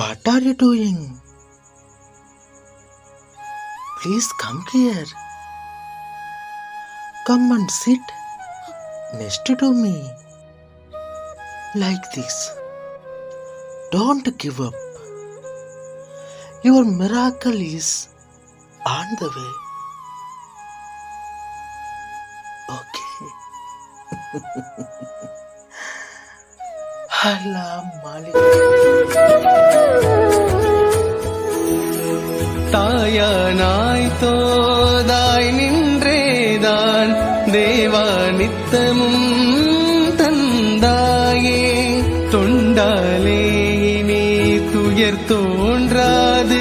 What are you doing? Please come here. Come and sit next to me. Like this. Don't give up. Your miracle is on the way. Okay. Allah Malik. தாயானாய் தோதாய் நின்றேதான் தேவா நித்தமும் தந்தாயே தொண்டாலே நீ துயர் தோன்றாது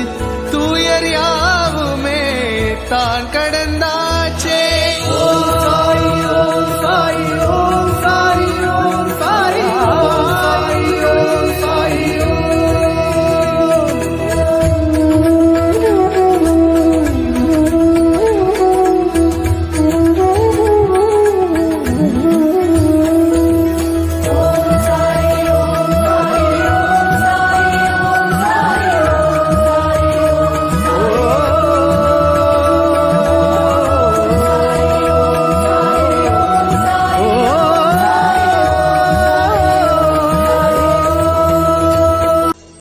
துயர் யாவுமே தான் கடந்தாச்சே. ஓ சாயோ